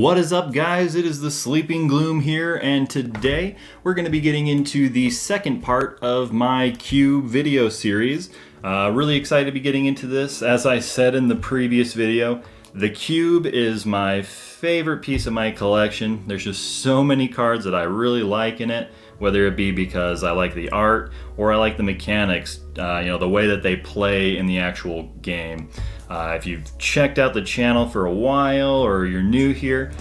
What is up, guys? It is the Sleeping Gloom here, and today we're going to be getting into the second part of my Cube video series. Really excited to be getting into this. As I said in the previous video, the Cube is my favorite piece of my collection. There's just so many cards that I really like in it, whether it be because I like the art or I like the mechanics, the way that they play in the actual game. If you've checked out the channel for a while or you're new here,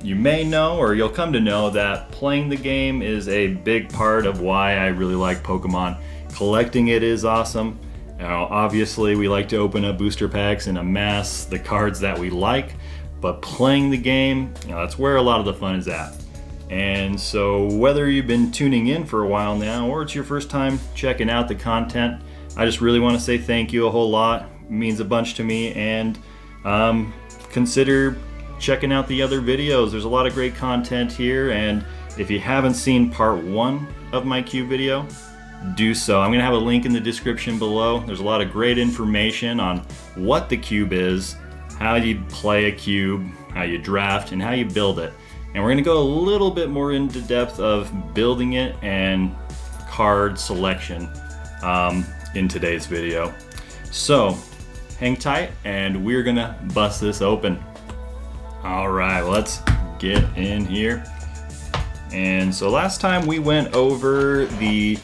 you may know or you'll come to know that playing the game is a big part of why I really like Pokemon. Collecting it is awesome. Obviously we like to open up booster packs and amass the cards that we like, but playing the game, that's where a lot of the fun is at. And so whether you've been tuning in for a while now or it's your first time checking out the content, I just really want to say thank you a whole lot. It means a bunch to me, and consider checking out the other videos. There's a lot of great content here, and if you haven't seen part 1 of my Cube video, do so. I'm going to have a link in the description below. There's a lot of great information on what the Cube is, how you play a Cube, how you draft, and how you build it. And we're going to go a little bit more into depth of building it and card selection in today's video. So hang tight and we're going to bust this open. Alright, let's get in here. And so last time we went over the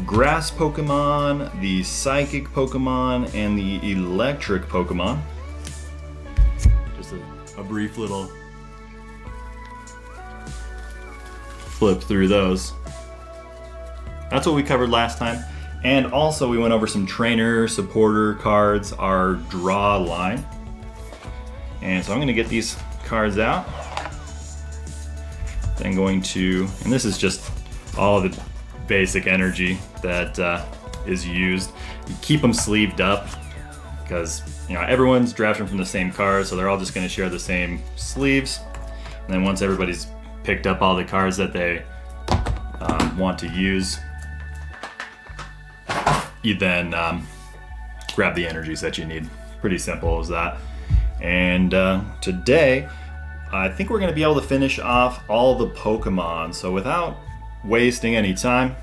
grass Pokemon, the psychic Pokemon, and the electric Pokemon. Just a brief little flip through those. That's what we covered last time. And also we went over some trainer, supporter cards, our draw line. And so I'm gonna get these cards out. Then going to, and this is just all the basic energy that is used. You keep them sleeved up because everyone's drafting from the same cards, so they're all just gonna share the same sleeves. And then once everybody's picked up all the cards that they want to use, you then grab the energies that you need. Pretty simple as that. And today, I think we're going to be able to finish off all the Pokemon. So without wasting any time,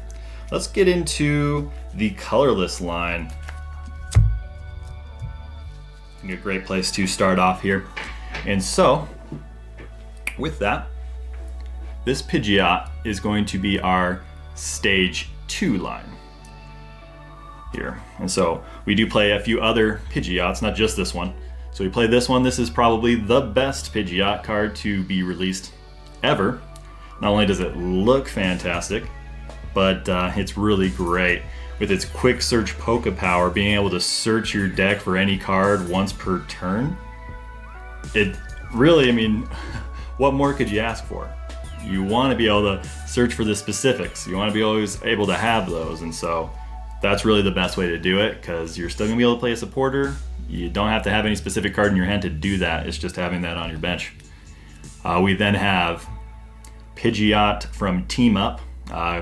let's get into the colorless line. I think a great place to start off here. And so, with that, this Pidgeot is going to be our stage 2 line here. And so we do play a few other Pidgeots, not just this one. So we play this one. This is probably the best Pidgeot card to be released ever. Not only does it look fantastic, but it's really great. With its quick search Poke Power, being able to search your deck for any card once per turn. It really, what more could you ask for? You want to be able to search for the specifics. You want to be always able to have those, and so that's really the best way to do it, because you're still going to be able to play a supporter. You don't have to have any specific card in your hand to do that. It's just having that on your bench. We then have Pidgeot from Team Up.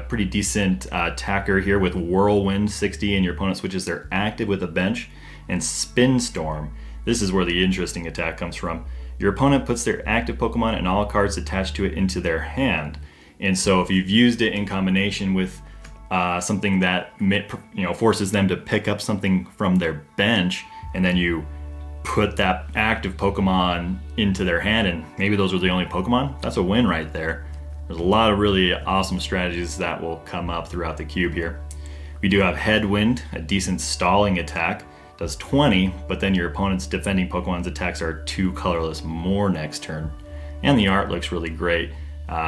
Pretty decent attacker here with Whirlwind 60, and your opponent switches their active with a bench, and Spin Storm. This is where the interesting attack comes from. Your opponent puts their active Pokemon and all cards attached to it into their hand. And so if you've used it in combination with something that forces them to pick up something from their bench, and then you put that active Pokemon into their hand, and maybe those are the only Pokemon, that's a win right there. There's a lot of really awesome strategies that will come up throughout the Cube here. We do have Headwind, a decent stalling attack. Does 20, but then your opponent's defending Pokemon's attacks are 2 colorless more next turn. And the art looks really great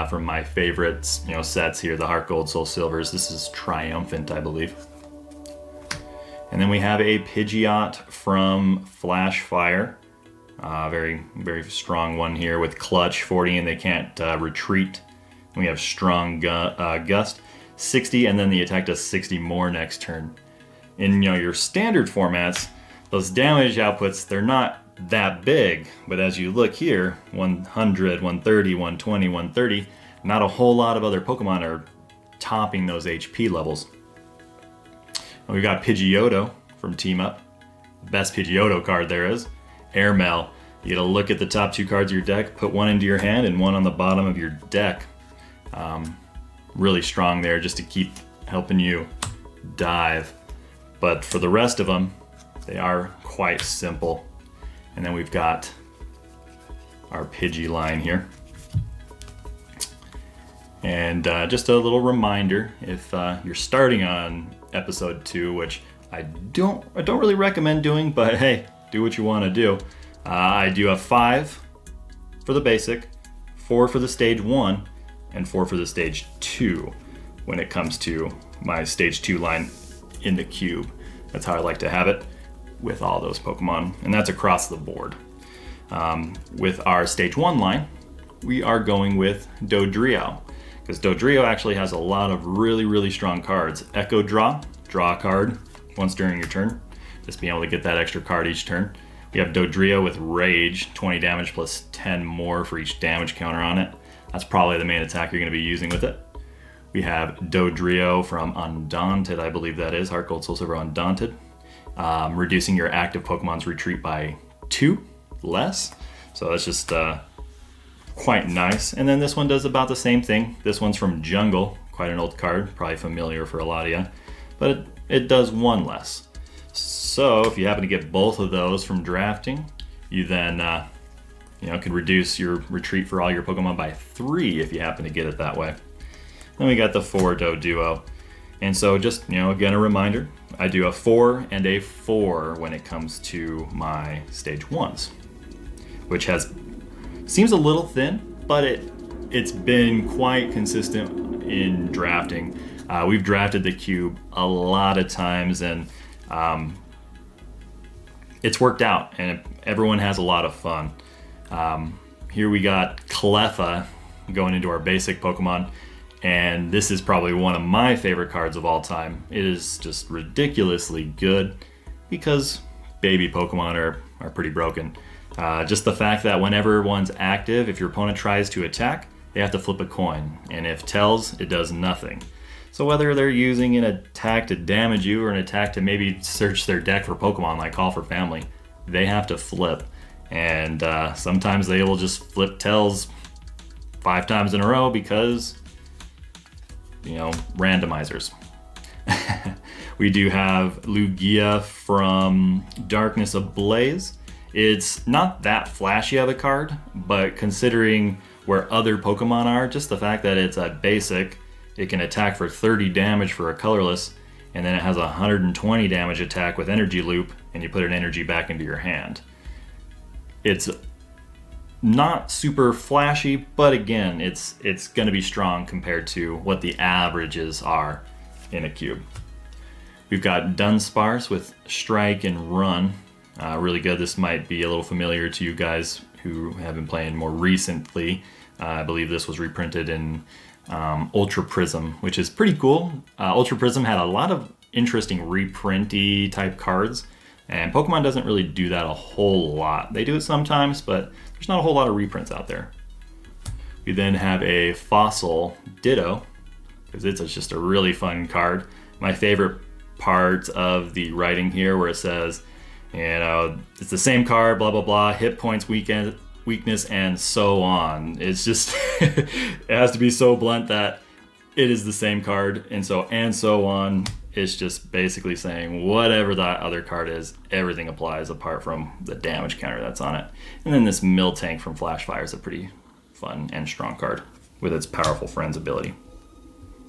from my favorites, sets here, the Heart Gold, Soul Silvers. This is Triumphant, I believe. And then we have a Pidgeot from Flash Fire. Very, very strong one here with Clutch 40, and they can't retreat. And we have Strong Gust 60, and then the attack does 60 more next turn. In your standard formats, those damage outputs, they're not that big, but as you look here, 100, 130, 120, 130, not a whole lot of other Pokemon are topping those HP levels. We've got Pidgeotto from Team Up, best Pidgeotto card there is. Airmail, You gotta look at the top 2 cards of your deck, put one into your hand and one on the bottom of your deck. Really strong there just to keep helping you dive. But for the rest of them, they are quite simple. And then we've got our Pidgey line here. And just a little reminder, if you're starting on episode 2, which I don't really recommend doing, but hey, do what you want to do. I do a 5 for the basic, 4 for the stage 1, and 4 for the stage 2 when it comes to my stage 2 line in the cube. That's how I like to have it with all those Pokemon, and that's across the board. With our stage 1 line, we are going with Dodrio, because Dodrio actually has a lot of really strong cards. Echo Draw, draw a card once during your turn, just being able to get that extra card each turn. We have Dodrio with Rage, 20 damage plus 10 more for each damage counter on it. That's probably the main attack you're going to be using with it. We have Dodrio from Undaunted, I believe that is, Heart Gold Soul Silver Undaunted. Reducing your active Pokemon's retreat by 2 less. So that's just quite nice. And then this one does about the same thing. This one's from Jungle, quite an old card, probably familiar for a lot of you. But it does 1 less. So if you happen to get both of those from drafting, you then can reduce your retreat for all your Pokemon by 3 if you happen to get it that way. Then we got the 4 Doduo. And so just, again, a reminder, I do a 4 and a 4 when it comes to my stage 1s, which seems a little thin, but it's been quite consistent in drafting. We've drafted the cube a lot of times, and it's worked out, and everyone has a lot of fun. Here we got Cleffa going into our basic Pokemon, and this is probably one of my favorite cards of all time. It is just ridiculously good because baby Pokemon are pretty broken. Just the fact that whenever one's active, if your opponent tries to attack, they have to flip a coin, and if tails, it does nothing. So whether they're using an attack to damage you or an attack to maybe search their deck for Pokemon like Call for Family, they have to flip. And sometimes they will just flip tails 5 times in a row because, randomizers. We do have Lugia from Darkness Ablaze. It's not that flashy of a card, but considering where other Pokemon are, just the fact that it's a basic, it can attack for 30 damage for a colorless, and then it has a 120 damage attack with Energy Loop, and you put an energy back into your hand. It's not super flashy, but again, it's going to be strong compared to what the averages are in a cube. We've got Dunsparce with Strike and Run. Really good. This might be a little familiar to you guys who have been playing more recently. I believe this was reprinted in Ultra Prism, which is pretty cool. Ultra Prism had a lot of interesting reprinty type cards, and Pokemon doesn't really do that a whole lot. They do it sometimes, but there's not a whole lot of reprints out there. We then have a Fossil Ditto, because it's just a really fun card. My favorite part of the writing here where it says, it's the same card, blah, blah, blah, hit points, weakness, and so on. It's just, it has to be so blunt that it is the same card, and so on. It's just basically saying whatever that other card is, everything applies apart from the damage counter that's on it. And then this Miltank from Flashfire is a pretty fun and strong card with its Powerful Friends ability.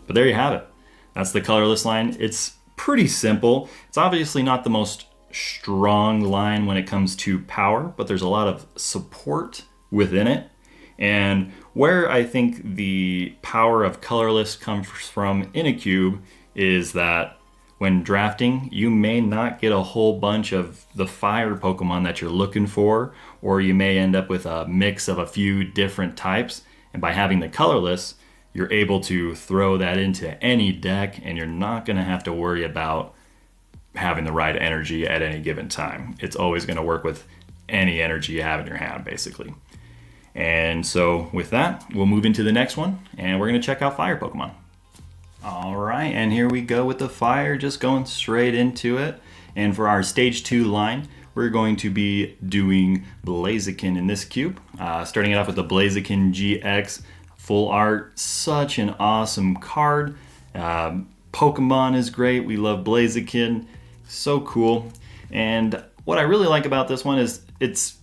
But there you have it. That's the colorless line. It's pretty simple. It's obviously not the most strong line when it comes to power, but there's a lot of support within it. And where I think the power of colorless comes from in a cube is that when drafting, you may not get a whole bunch of the fire Pokemon that you're looking for, or you may end up with a mix of a few different types. And by having the colorless, you're able to throw that into any deck, and you're not going to have to worry about having the right energy at any given time. It's always going to work with any energy you have in your hand, basically. And so with that, we'll move into the next one, and we're going to check out fire Pokemon. All right, and here we go with the fire, just going straight into it. And for our stage 2 line, we're going to be doing Blaziken in this cube. Starting it off with the Blaziken GX full art. Such an awesome card. Pokemon is great. We love Blaziken. So cool. And what I really like about this one is it's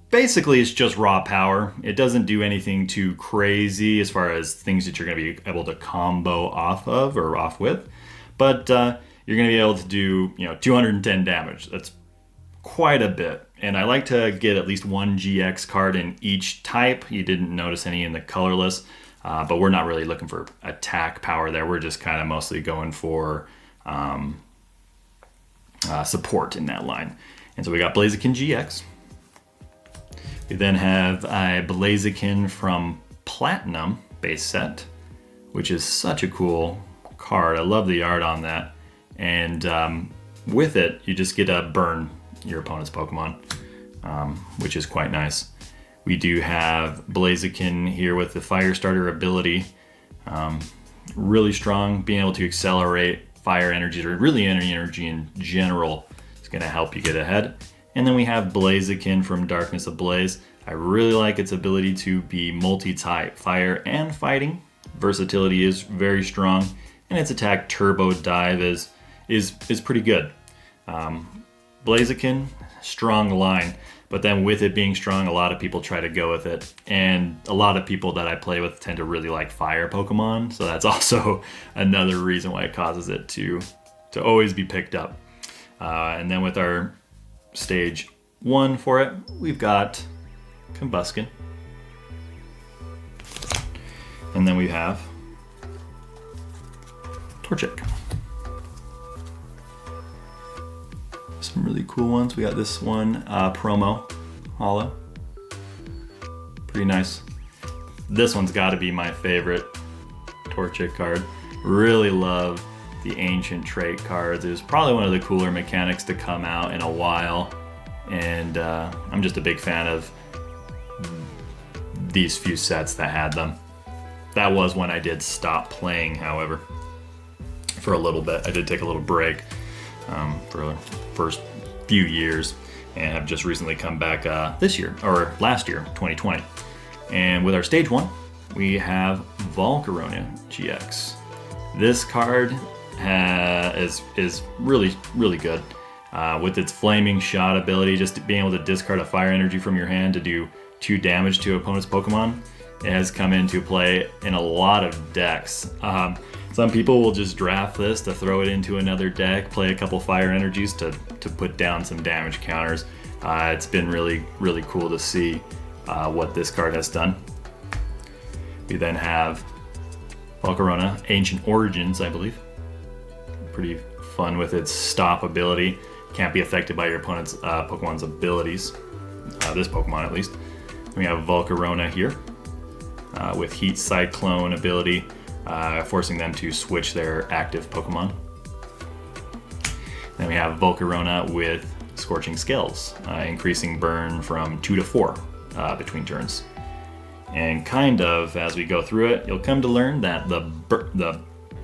just raw power. It doesn't do anything too crazy as far as things that you're going to be able to combo off of or off with. But you're going to be able to do 210 damage. That's quite a bit. And I like to get at least one GX card in each type. You didn't notice any in the colorless, but we're not really looking for attack power there. We're just kind of mostly going for support in that line. And so we got Blaziken GX. We then have a Blaziken from Platinum base set, which is such a cool card. I love the art on that. And with it, you just get to burn your opponent's Pokemon, which is quite nice. We do have Blaziken here with the Fire Starter ability. Really strong, being able to accelerate fire energy, or really any energy in general, is going to help you get ahead. And then we have Blaziken from Darkness Ablaze. I really like its ability to be multi-type, fire and fighting. Versatility is very strong, and its attack Turbo Dive is pretty good. Blaziken, strong line, but then with it being strong, a lot of people try to go with it. And a lot of people that I play with tend to really like fire Pokemon, so that's also another reason why it causes it to always be picked up. And then with our stage 1 for it, we've got Combusken. And then we have Torchic. Some really cool ones. We got this one, promo holo. Pretty nice. This one's got to be my favorite Torchic card. Really love the ancient trait cards. It was probably one of the cooler mechanics to come out in a while. And I'm just a big fan of these few sets that had them. That was when I did stop playing, however, for a little bit. I did take a little break for the first few years, and have just recently come back this year, or last year, 2020. And with our stage 1, we have Volcarona GX. This card is really, really good. With its Flaming Shot ability, just being able to discard a fire energy from your hand to do 2 damage to opponent's Pokemon, it has come into play in a lot of decks. Some people will just draft this to throw it into another deck, play a couple fire energies to put down some damage counters. It's been really, really cool to see what this card has done. We then have Volcarona, Ancient Origins, I believe. Pretty fun with its stop ability. Can't be affected by your opponent's Pokemon's abilities. This Pokemon, at least. We have Volcarona here with Heat Cyclone ability, forcing them to switch their active Pokemon. Then we have Volcarona with Scorching Scales, increasing burn from 2 to 4 between turns. And kind of, as we go through it, you'll come to learn that the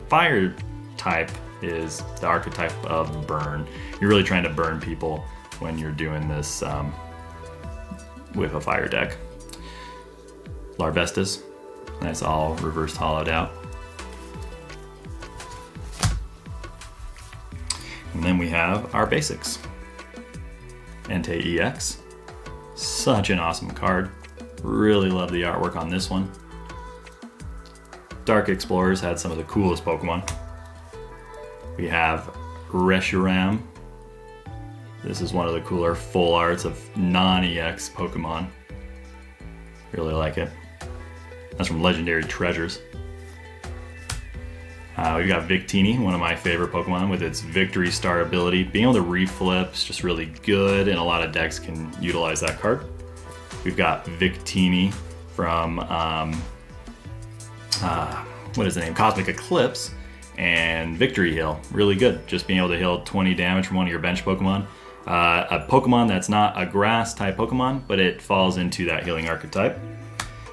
fire type is the archetype of burn. You're really trying to burn people when you're doing this with a fire deck. Larvestus, that's all reverse hollowed out. And then we have our basics. Entei EX, such an awesome card. Really love the artwork on this one. Dark Explorers had some of the coolest Pokemon. We have Reshiram. This is one of the cooler full arts of non-EX Pokemon. Really like it. That's from Legendary Treasures. We've got Victini, one of my favorite Pokemon, with its Victory Star ability. Being able to reflip is just really good, and a lot of decks can utilize that card. We've got Victini from, what is the name? Cosmic Eclipse and Victory Heal. Really good, just being able to heal 20 damage from one of your bench Pokemon. A Pokemon that's not a grass type Pokemon, but it falls into that healing archetype.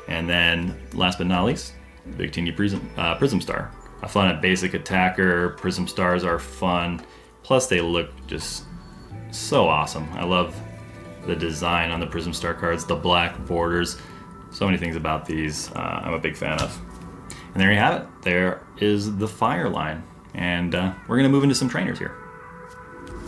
And then, last but not least, Victini Prism Star. A fun basic attacker. Prism Stars are fun. Plus, they look just so awesome. I love the design on the Prism Star cards, the black borders. So many things about these I'm a big fan of. And there you have it. There is the Fire line. And we're gonna move into some trainers here.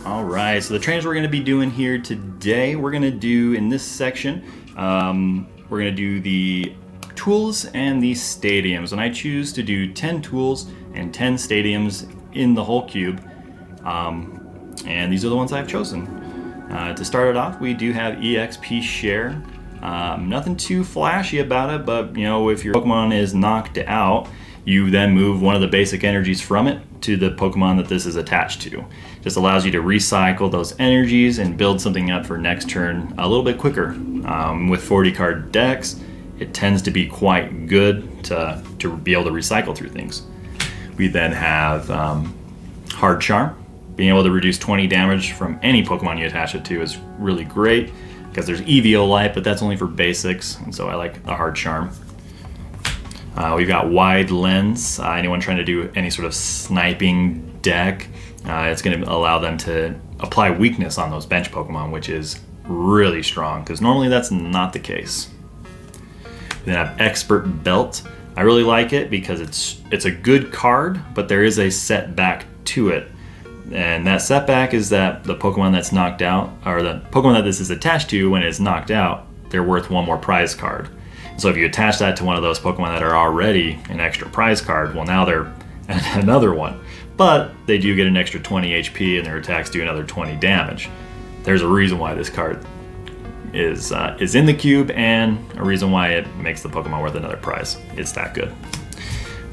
All right, so the trainers we're gonna be doing here today, we're gonna do in this section, we're gonna do the tools and the stadiums. And I choose to do 10 tools and 10 stadiums in the whole cube. And these are the ones I've chosen. To start it off, we do have EXP Share. Nothing too flashy about it, but you know, if your Pokemon is knocked out, you then move one of the basic energies from it to the Pokemon that this is attached to. Just allows you to recycle those energies and build something up for next turn a little bit quicker. With 40 card decks, it tends to be quite good to be able to recycle through things. We then have Hard Charm. Being able to reduce 20 damage from any Pokemon you attach it to is really great, because there's Eviolite, but that's only for basics, and so I like the Hard Charm. We've got Wide Lens. Anyone trying to do any sort of sniping deck, it's going to allow them to apply weakness on those bench Pokemon, which is really strong, because normally that's not the case. We then have Expert Belt. I really like it because it's a good card, but there is a setback to it. And that setback is that the Pokemon that's knocked out, or the Pokemon that this is attached to, when it's knocked out, they're worth one more prize card. So if you attach that to one of those Pokemon that are already an extra prize card, well, now they're another one. But they do get an extra 20 HP and their attacks do another 20 damage. There's a reason why this card is in the cube, and a reason why it makes the Pokemon worth another prize. It's that good.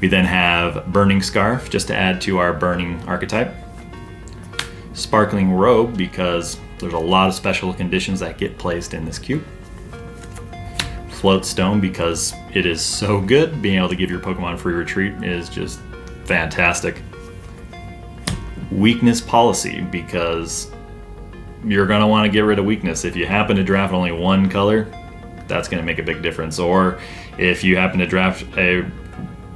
We then have Burning Scarf, just to add to our Burning archetype. Sparkling Robe, because there's a lot of special conditions that get placed in this cube. Float Stone, because it is so good. Being able to give your Pokemon free retreat is just fantastic. Weakness Policy, because you're going to want to get rid of weakness. If you happen to draft only one color, that's going to make a big difference. Or if you happen to draft a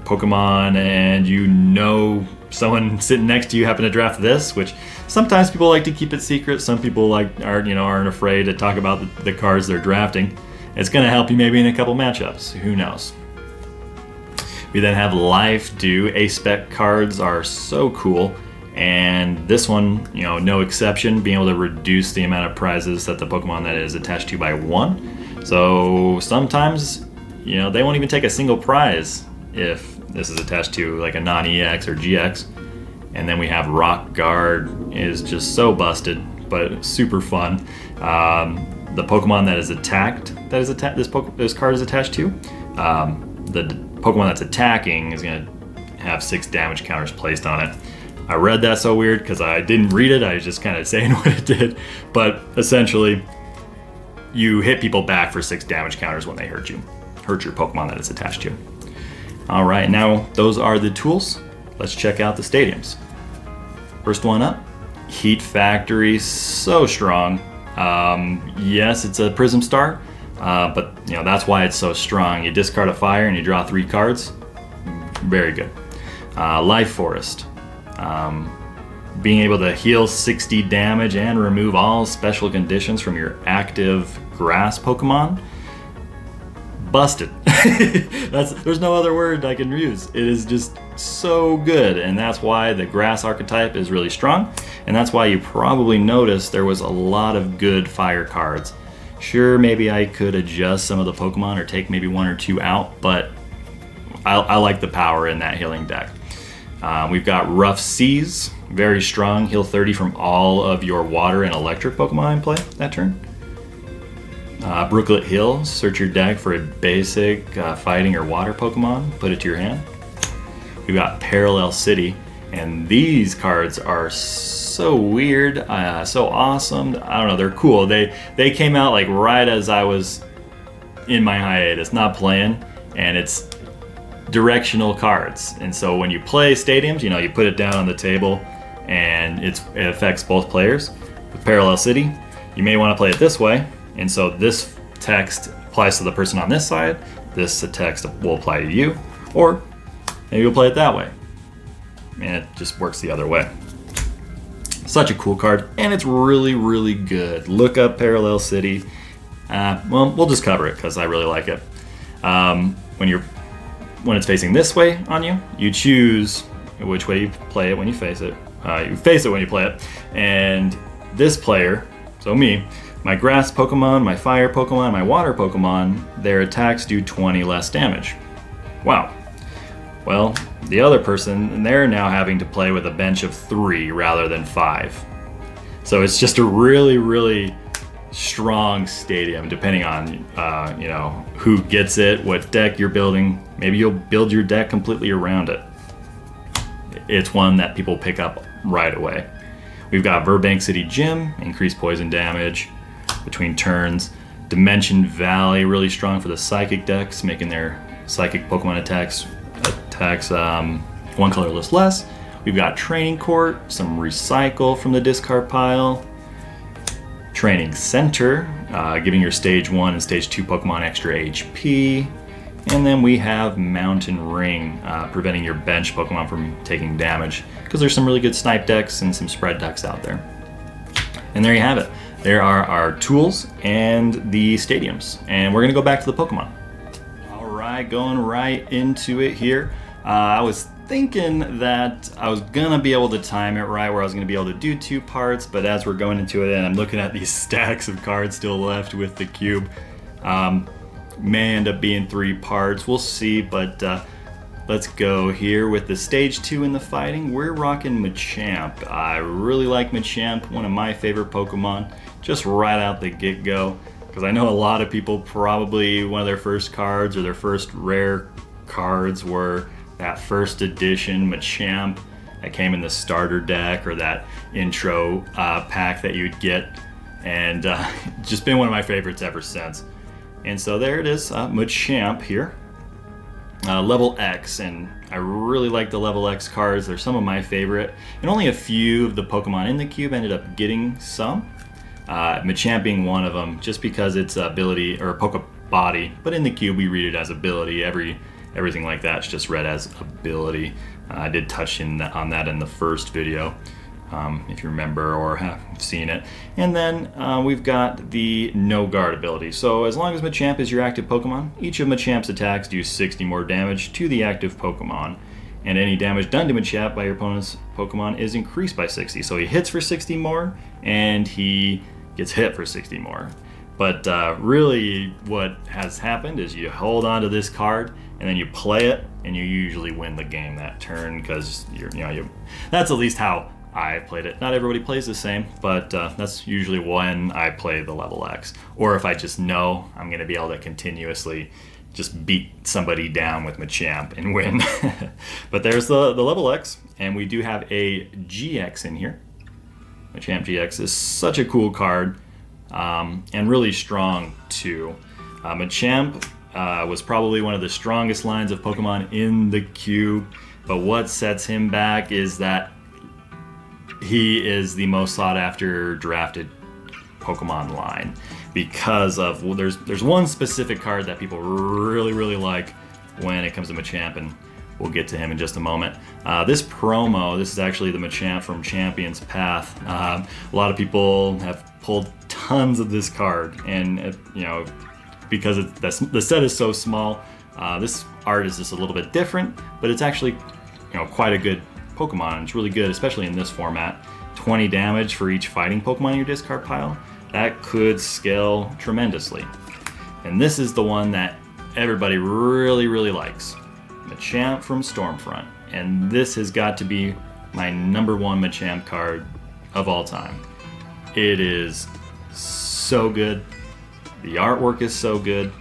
Pokemon and you know someone sitting next to you happen to draft this, which sometimes people like to keep it secret. Some people aren't afraid to talk about the cards they're drafting. It's going to help you maybe in a couple matchups. Who knows? We then have Life Dew. A-Spec cards are so cool, and this one, no exception, being able to reduce the amount of prizes that the Pokemon that is attached to by 1. So sometimes, they won't even take a single prize if this is attached to like a non-EX or GX. And then we have Rock Guard, is just so busted, but super fun. The Pokemon that is attacked, this card is attached to, the Pokemon that's attacking is going to have 6 damage counters placed on it. I read that so weird because I didn't read it, I was just kind of saying what it did. But essentially, you hit people back for 6 damage counters when they hurt your Pokemon that it's attached to. All right, now those are the tools. Let's check out the stadiums. First one up, Heat Factory, so strong. Yes, it's a Prism Star, but that's why it's so strong. You discard a fire and you draw 3 cards. Very good. Life Forest, being able to heal 60 damage and remove all special conditions from your active grass Pokemon. Busted. There's no other word I can use. It is just so good, and that's why the grass archetype is really strong, and that's why you probably noticed there was a lot of good fire cards. Sure, maybe I could adjust some of the Pokemon or take maybe 1 or 2 out, but I like the power in that healing deck. We've got Rough Seas, very strong, heal 30 from all of your water and electric Pokemon in play that turn. Brooklet Hill, search your deck for a basic fighting or water Pokemon, put it to your hand. We've got Parallel City, and these cards are so weird, so awesome. I don't know, they're cool. They came out like right as I was in my hiatus, not playing, and it's directional cards. And so when you play stadiums, you put it down on the table, and it affects both players. With Parallel City, you may want to play it this way. And so this text applies to the person on this side, this text will apply to you, or maybe you'll play it that way. And it just works the other way. Such a cool card, and it's really, really good. Look up Parallel City. Well, we'll just cover it because I really like it. When it's facing this way on you, you choose which way you play it when you face it. You face it when you play it. And this player, so me, my grass Pokemon, my fire Pokemon, my water Pokemon, their attacks do 20 less damage. Wow. Well, the other person, they're now having to play with a bench of 3 rather than 5. So it's just a really, really strong stadium, depending on who gets it, what deck you're building. Maybe you'll build your deck completely around it. It's one that people pick up right away. We've got Burbank City Gym, increased poison damage between turns. Dimension Valley, really strong for the psychic decks, making their psychic Pokemon attacks one colorless less. We've got Training Court, some recycle from the discard pile. Training Center, giving your stage 1 and stage 2 Pokemon extra HP. And then we have Mountain Ring, preventing your bench Pokemon from taking damage, because there's some really good snipe decks and some spread decks out there. And there you have it. There are our tools and the stadiums. And we're gonna go back to the Pokemon. All right, going right into it here. I was thinking that I was gonna be able to time it right, where I was gonna be able to do 2 parts, but as we're going into it and I'm looking at these stacks of cards still left with the cube, may end up being 3 parts, we'll see, but let's go here with the stage 2 in the fighting. We're rocking Machamp. I really like Machamp, one of my favorite Pokemon, just right out the get-go, because I know a lot of people probably one of their first cards or their first rare cards were that first edition Machamp that came in the starter deck or that intro pack that you'd get, and just been one of my favorites ever since. And so there it is, Machamp here, level X, and I really like the level X cards. They're some of my favorite, and only a few of the Pokemon in the cube ended up getting some. Machamp being one of them, just because it's ability or Poke Body, but in the cube we read it as ability. Everything like that's just read as ability. I did touch on that in the first video, if you remember or have seen it. And then we've got the no guard ability. So as long as Machamp is your active Pokemon, each of Machamp's attacks do 60 more damage to the active Pokemon. And any damage done to Machamp by your opponent's Pokemon is increased by 60. So he hits for 60 more, and he gets hit for 60 more. But really what has happened is you hold on to this card, and then you play it, and you usually win the game that turn, because that's at least how I played it. Not everybody plays the same, but that's usually when I play the level X. Or if I just know I'm going to be able to continuously just beat somebody down with Machamp and win. But there's the level X, and we do have a GX in here. Machamp GX is such a cool card, and really strong too. Machamp was probably one of the strongest lines of Pokemon in the cube, but what sets him back is that he is the most sought after drafted Pokemon line, because of, well, there's one specific card that people really like when it comes to Machamp, and we'll get to him in just a moment. This promo, this is actually the Machamp from Champion's Path. A lot of people have pulled tons of this card, and because the set is so small, this art is just a little bit different, but it's actually quite a good Pokemon. It's really good, especially in this format. 20 damage for each fighting Pokemon in your discard pile. That could scale tremendously. And this is the one that everybody really likes. Machamp from Stormfront. And this has got to be my #1 Machamp card of all time. It is so good. The artwork is so good.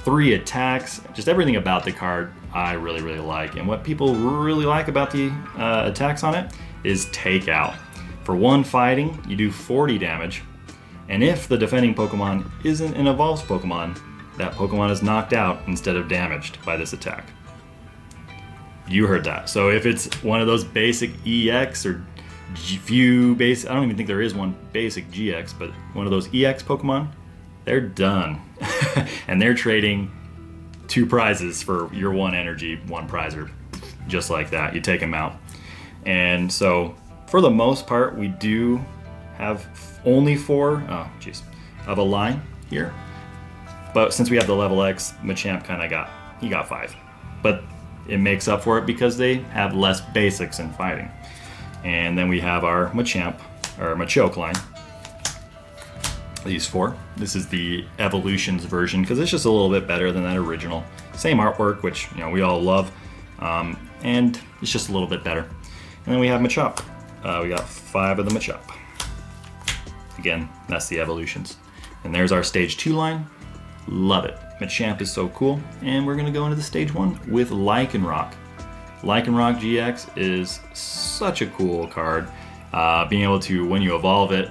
3 attacks, just everything about the card I really like. And what people really like about the attacks on it is takeout. For 1 fighting, you do 40 damage. And if the defending Pokemon isn't an evolved Pokemon, that Pokemon is knocked out instead of damaged by this attack. You heard that. So if it's one of those basic EX or few base, I don't even think there is one basic GX, but one of those EX Pokemon, they're done. And they're trading 2 prizes for your 1 energy, 1 prizer. Just like that, you take them out. And so For the most part, we do have only 4 of a line here. But since we have the level X, Machamp kind of got 5. But it makes up for it because they have less basics in fighting. And then we have our Machamp, or Machoke line. These 4. This is the Evolutions version because it's just a little bit better than that original. Same artwork, which we all love, and it's just a little bit better. And then we have Machop. We got 5 of the Machop. Again, that's the Evolutions. And there's our stage 2 line. Love it. Machamp is so cool. And we're gonna go into the stage 1 with Lycanroc. Lycanroc GX is such a cool card. Being able to, when you evolve it,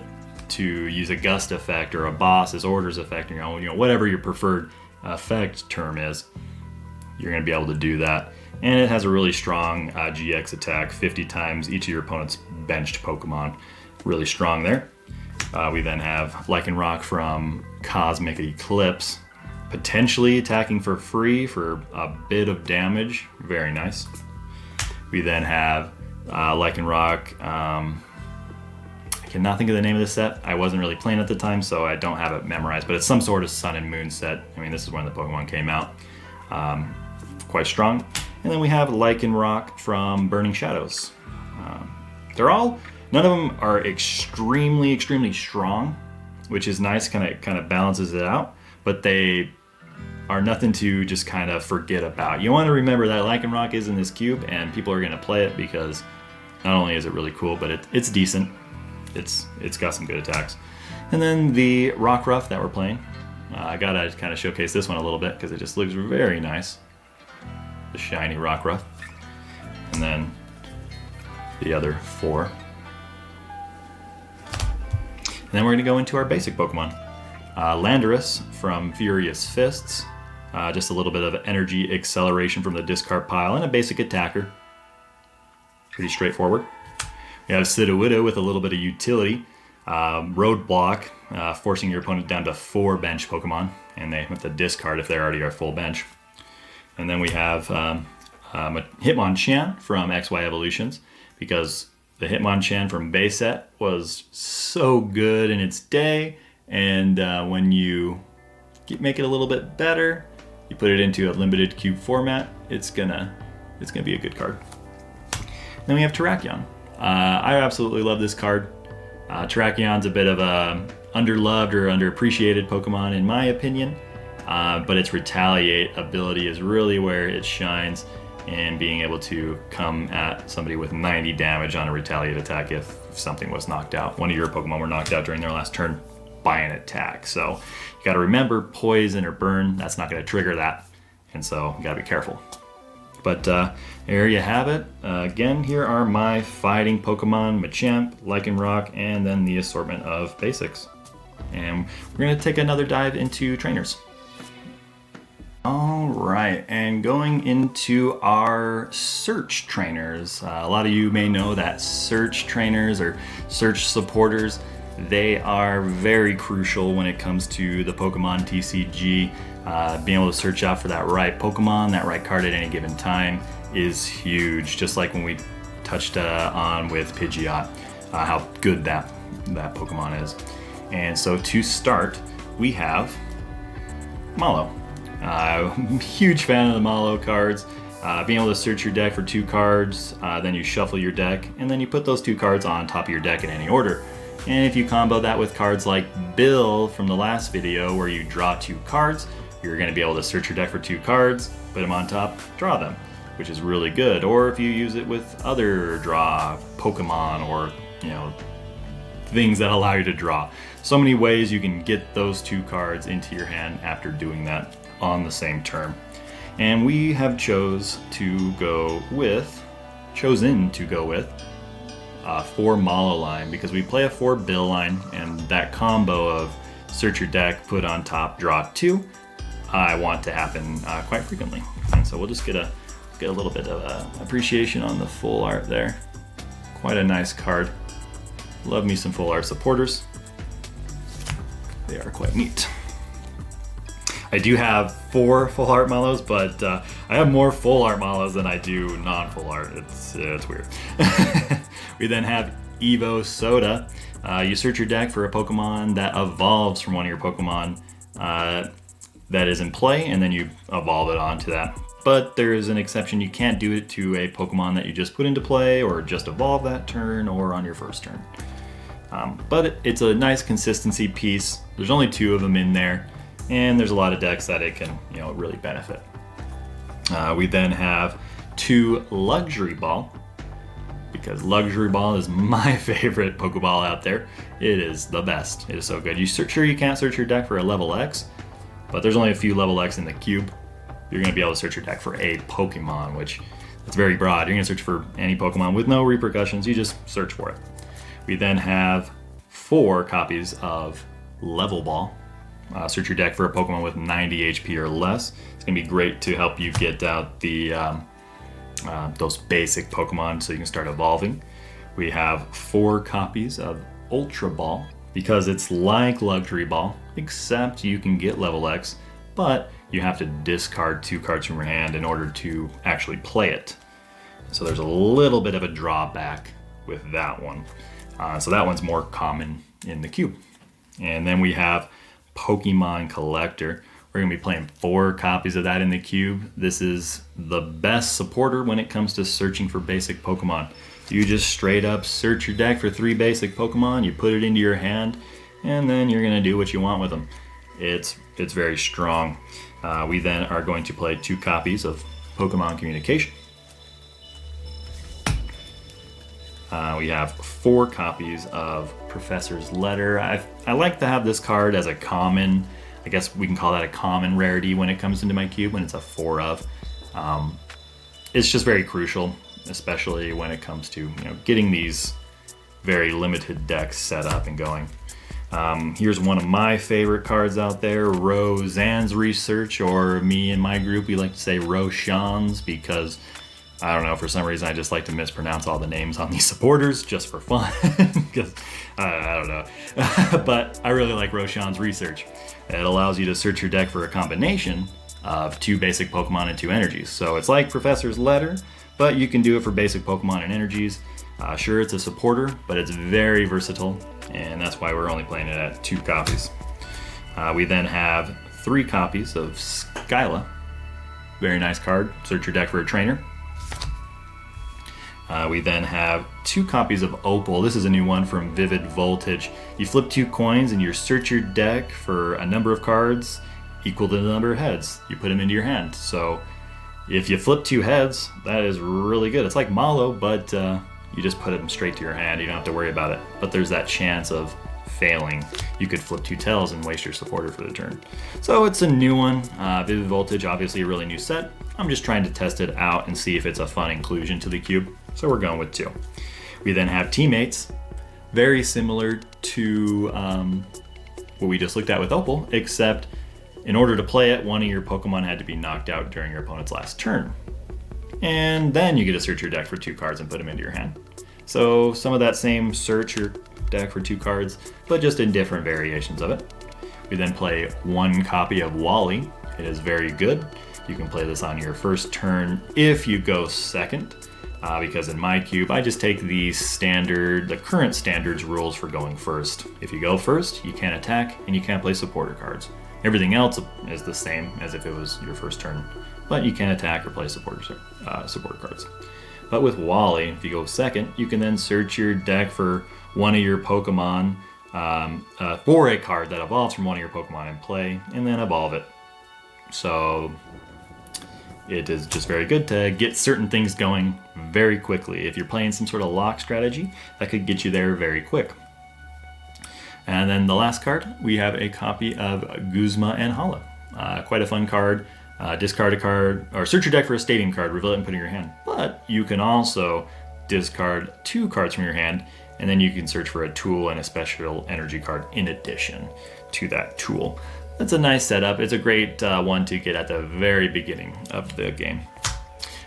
to use a gust effect or a boss's orders effect, whatever your preferred effect term is, you're gonna be able to do that. And it has a really strong GX attack, 50 times each of your opponent's benched Pokemon. Really strong there. We then have Lycanroc from Cosmic Eclipse, potentially attacking for free for a bit of damage. Very nice. We then have Lycanroc. I cannot think of the name of the set. I wasn't really playing at the time, so I don't have it memorized, but it's some sort of Sun and Moon set. I mean, this is when the Pokemon came out. Quite strong. And then we have Lycanroc from Burning Shadows. None of them are extremely strong, which is nice, kind of balances it out, but they are nothing to just kind of forget about. You want to remember that Lycanroc is in this cube, and people are going to play it because not only is it really cool, but it's decent. It's got some good attacks. And then the Rockruff that we're playing. I gotta kind of showcase this one a little bit because it just looks very nice. The shiny Rockruff. And then the other 4. And then we're going to go into our basic Pokemon. Landorus from Furious Fists. Just a little bit of energy acceleration from the discard pile and a basic attacker. Pretty straightforward. We have Sudowoodo with a little bit of utility. Roadblock, forcing your opponent down to 4 bench Pokemon, and they have to discard if they already are full bench. And then we have Hitmonchan from XY Evolutions, because the Hitmonchan from base set was so good in its day, and when you make it a little bit better, you put it into a limited cube format, it's gonna be a good card. Then we have Terrakion. I absolutely love this card. Terrakion's a bit of a underloved or underappreciated Pokemon in my opinion, but its Retaliate ability is really where it shines, and being able to come at somebody with 90 damage on a Retaliate attack if something was knocked out. One of your Pokemon were knocked out during their last turn by an attack. So you gotta remember, Poison or Burn, that's not gonna trigger that, and so you gotta be careful. But there you have it. Again, here are my fighting Pokemon, Machamp, Lycanroc, and then the assortment of basics. And we're going to take another dive into trainers. All right, and going into our search trainers. A lot of you may know that search trainers or search supporters, they are very crucial when it comes to the Pokemon TCG. Being able to search out for that right Pokemon, that right card at any given time is huge. Just like when we touched on with Pidgeot, how good that Pokemon is. And so to start, we have Mallow. Huge fan of the Mallow cards. Being able to search your deck for 2 cards, then you shuffle your deck, and then you put those 2 cards on top of your deck in any order. And if you combo that with cards like Bill from the last video where you draw 2 cards, you're going to be able to search your deck for 2 cards, put them on top, draw them, which is really good. Or if you use it with other draw Pokemon or, things that allow you to draw. So many ways you can get those 2 cards into your hand after doing that on the same turn. And we have chosen to go with a 4 Mallow line because we play a 4 Bill line, and that combo of search your deck, put on top, draw 2, I want to happen quite frequently. And so we'll just get a little bit of appreciation on the full art there. Quite a nice card. Love me some full art supporters. They are quite neat. I do have 4 full art Mallows, but I have more full art Mallows than I do non-full art. It's weird. We then have Evo Soda. You search your deck for a Pokemon that evolves from one of your Pokemon that is in play, and then you evolve it onto that. But there is an exception. You can't do it to a Pokemon that you just put into play or just evolve that turn or on your first turn. But it's a nice consistency piece. There's only 2 of them in there, and there's a lot of decks that it can, really benefit. We then have 2 Luxury Ball, because Luxury Ball is my favorite Pokeball out there. It is the best. It is so good. Sure you can't search your deck for a level X, but there's only a few level X in the cube. You're going to be able to search your deck for a Pokemon, which is very broad. You're going to search for any Pokemon with no repercussions. You just search for it. We then have 4 copies of Level Ball. Search your deck for a Pokemon with 90 HP or less. It's going to be great to help you get out the those basic Pokemon so you can start evolving. We have 4 copies of Ultra Ball, because it's like Luxury Ball, except you can get level X, but you have to discard 2 cards from your hand in order to actually play it. So there's a little bit of a drawback with that one. So that one's more common in the cube. And then we have Pokemon Collector. We're going to be playing 4 copies of that in the cube. This is the best supporter when it comes to searching for basic Pokemon. You just straight up search your deck for 3 basic Pokemon, you put it into your hand, and then you're going to do what you want with them. It's very strong. We then are going to play 2 copies of Pokemon Communication. We have 4 copies of Professor's Letter. I like to have this card as a common. I guess we can call that a common rarity when it comes into my cube, when it's a 4 of. It's just very crucial, especially when it comes to getting these very limited decks set up and going. Here's one of my favorite cards out there, Roseanne's Research, or me and my group, we like to say Roshan's, because I don't know, for some reason I just like to mispronounce all the names on these supporters just for fun, because I don't know. But I really like Roshan's Research. It allows you to search your deck for a combination of 2 basic Pokemon and 2 energies. So it's like Professor's Letter, but you can do it for basic Pokemon and energies. Sure, it's a supporter, but it's very versatile, and that's why we're only playing it at 2 copies. We then have 3 copies of Skyla. Very nice card. Search your deck for a trainer. We then have 2 copies of Opal. This is a new one from Vivid Voltage. You flip 2 coins and you search your deck for a number of cards equal to the number of heads. You put them into your hand. So if you flip 2 heads, that is really good. It's like Malo, but you just put them straight to your hand. You don't have to worry about it. But there's that chance of failing. You could flip 2 tails and waste your supporter for the turn. So it's a new one. Vivid Voltage, obviously a really new set. I'm just trying to test it out and see if it's a fun inclusion to the cube. So we're going with 2. We then have Teammates, very similar to what we just looked at with Opal, except in order to play it, one of your Pokemon had to be knocked out during your opponent's last turn. And then you get to search your deck for 2 cards and put them into your hand. So some of that same search your deck for 2 cards, but just in different variations of it. We then play 1 copy of Wally. It is very good. You can play this on your first turn if you go second. Because in my cube, I just take the current standards rules for going first. If you go first, you can't attack and you can't play supporter cards. Everything else is the same as if it was your first turn, but you can attack or play support cards. But with Wally, if you go second, you can then search your deck for one of your Pokemon, for a card that evolves from one of your Pokemon in play, and then evolve it. So it is just very good to get certain things going very quickly. If you're playing some sort of lock strategy, that could get you there very quick. And then the last card, we have a copy of Guzma and Hala. Quite a fun card. Discard a card, or search your deck for a stadium card, reveal it and put it in your hand. But you can also discard 2 cards from your hand, and then you can search for a tool and a special energy card in addition to that tool. That's a nice setup. It's a great one to get at the very beginning of the game.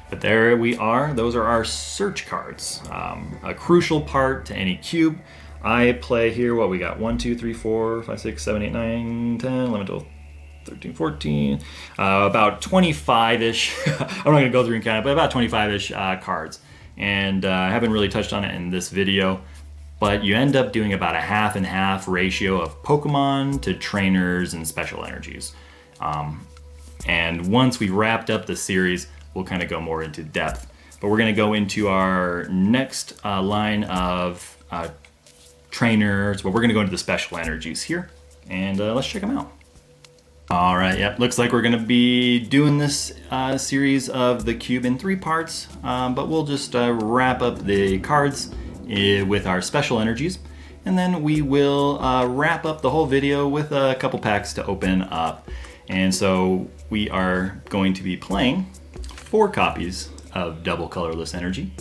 But there we are. Those are our search cards. A crucial part to any cube. I play here, what we got? 1, 2, 3, 4, 5, 6, 7, 8, 9, 10, 11, 12, 13, 14. About 25-ish. I'm not going to go through and count it, but about 25-ish cards. And I haven't really touched on it in this video. but you end up doing about a half and half ratio of Pokemon to trainers and special energies. And once we wrapped up the series, we'll kind of go more into depth. But we're going to go into our next line of trainers, but we're going to go into the special energies here, and let's check them out. All right, yep, looks like we're going to be doing this series of the cube in 3 parts, but we'll just wrap up the cards with our special energies, and then we will wrap up the whole video with a couple packs to open up. And so we are going to be playing 4 copies of double colorless energy.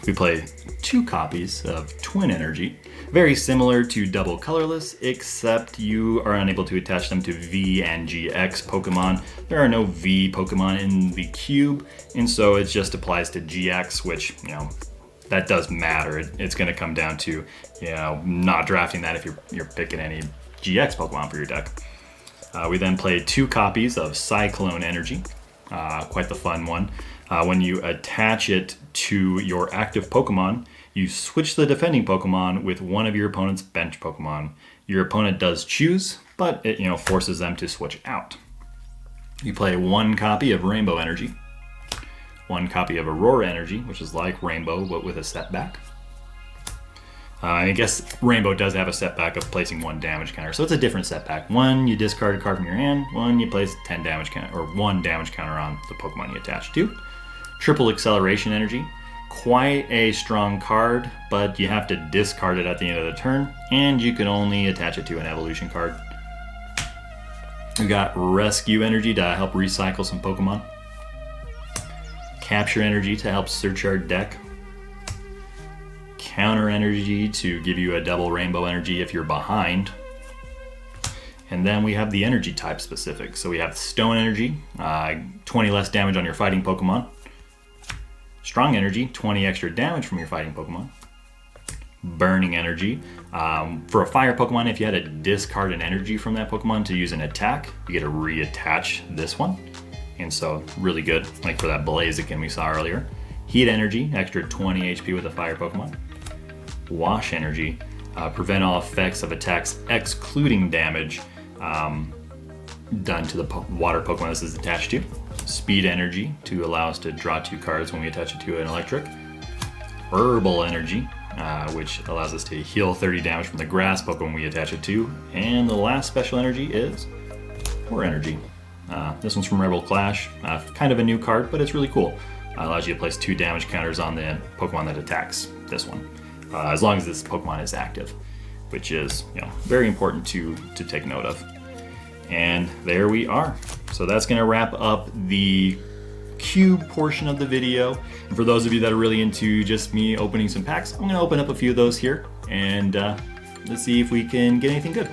We play 2 copies of twin energy, very similar to double colorless, except you are unable to attach them to V and GX Pokemon. There are no V Pokemon in the cube, and so it just applies to GX, which, you know, that does matter. It's going to come down to, you know, not drafting that if you're picking any GX Pokemon for your deck. We then play 2 copies of Cyclone Energy, quite the fun one. When you attach it to your active Pokemon, you switch the defending Pokemon with one of your opponent's bench Pokemon. Your opponent does choose, but it, you know, forces them to switch out. You play 1 copy of Rainbow Energy, 1 copy of Aurora Energy, which is like Rainbow but with a setback. I guess Rainbow does have a setback of placing 1 damage counter, so it's a different setback. 1, you discard a card from your hand. 1, you place 10 damage counter, or 1 damage counter on the Pokemon you attach to. Triple Acceleration Energy, quite a strong card, but you have to discard it at the end of the turn, and you can only attach it to an evolution card. We got Rescue Energy to help recycle some Pokemon. Capture Energy to help search our deck. Counter Energy to give you a double Rainbow Energy if you're behind. And then we have the energy type specific. So we have Stone Energy, 20 less damage on your fighting Pokemon. Strong Energy, 20 extra damage from your fighting Pokemon. Burning Energy, for a fire Pokemon, if you had to discard an energy from that Pokemon to use an attack, you get to reattach this one. And so really good, like for that Blaziken we saw earlier. Heat Energy, extra 20 HP with a fire Pokemon. Wash Energy, prevent all effects of attacks excluding damage done to the water Pokemon this is attached to. Speed Energy, to allow us to draw 2 cards when we attach it to an electric. Herbal Energy, which allows us to heal 30 damage from the grass Pokemon we attach it to. And the last special energy is Core Energy. This one's from Rebel Clash, kind of a new card, but it's really cool. Allows you to place 2 damage counters on the Pokemon that attacks this one, as long as this Pokemon is active, which is, you know, very important to take note of. And there we are. So that's going to wrap up the cube portion of the video. And for those of you that are really into just me opening some packs, I'm going to open up a few of those here, and let's see if we can get anything good.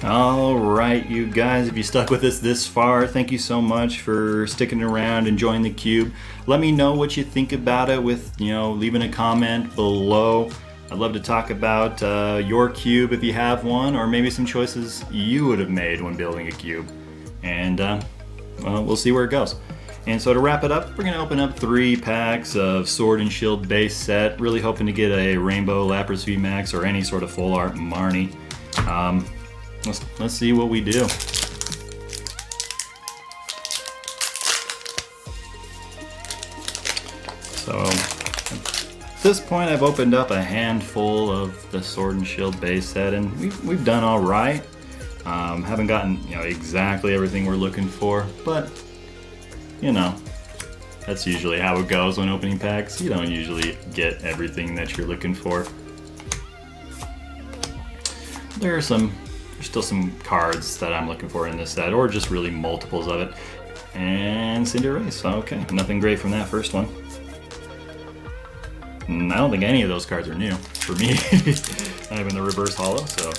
All right, you guys, if you stuck with us this far, thank you so much for sticking around, enjoying the cube. Let me know what you think about it with, you know, leaving a comment below. I'd love to talk about your cube if you have one, or maybe some choices you would have made when building a cube. And well, we'll see where it goes. And so to wrap it up, we're going to open up 3 packs of Sword and Shield base set, really hoping to get a Rainbow Lapras VMAX or any sort of full art Marnie. Let's see what we do. So at this point, I've opened up a handful of the Sword and Shield base set, and we've done all right. Haven't gotten, you know, exactly everything we're looking for, but you know, that's usually how it goes when opening packs. You don't usually get everything that you're looking for. There's still some cards that I'm looking for in this set, or just really multiples of it. And Cinderace, okay, nothing great from that first one. I don't think any of those cards are new for me. Not even the reverse holo, so.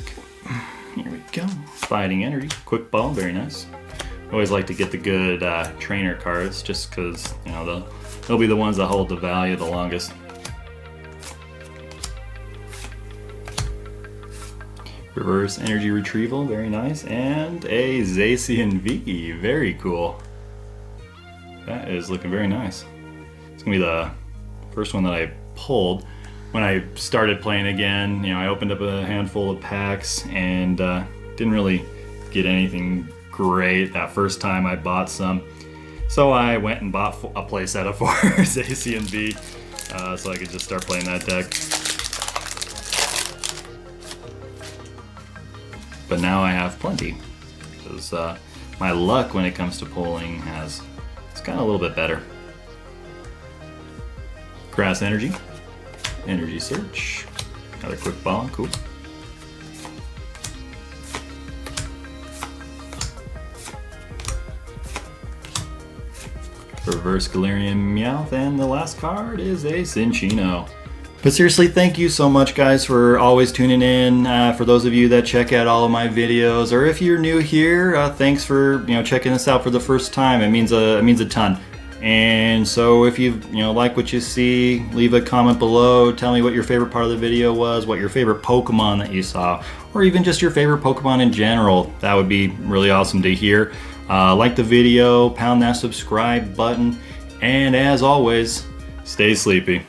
Okay. Here we go. Fighting Energy, Quick Ball, very nice. Always like to get the good trainer cards, just because, you know, they'll be the ones that hold the value the longest. Reverse energy retrieval, very nice. And a Zacian V, very cool. That is looking very nice. It's gonna be the first one that I pulled. When I started playing again, I opened up a handful of packs and didn't really get anything great that first time I bought some. So I went and bought a playset of 4 Zacian V so I could just start playing that deck. But now I have plenty because my luck when it comes to pulling it's gotten a little bit better. Grass Energy, Energy Search, another quick ball, cool. Reverse Galarian Meowth, and the last card is a Cinccino. But seriously, thank you so much, guys, for always tuning in. For those of you that check out all of my videos, or if you're new here, thanks for checking this out for the first time. It means a ton. And so if you like what you see, leave a comment below. Tell me what your favorite part of the video was, what your favorite Pokemon that you saw, or even just your favorite Pokemon in general. That would be really awesome to hear. Like the video, pound that subscribe button, and as always, stay sleepy.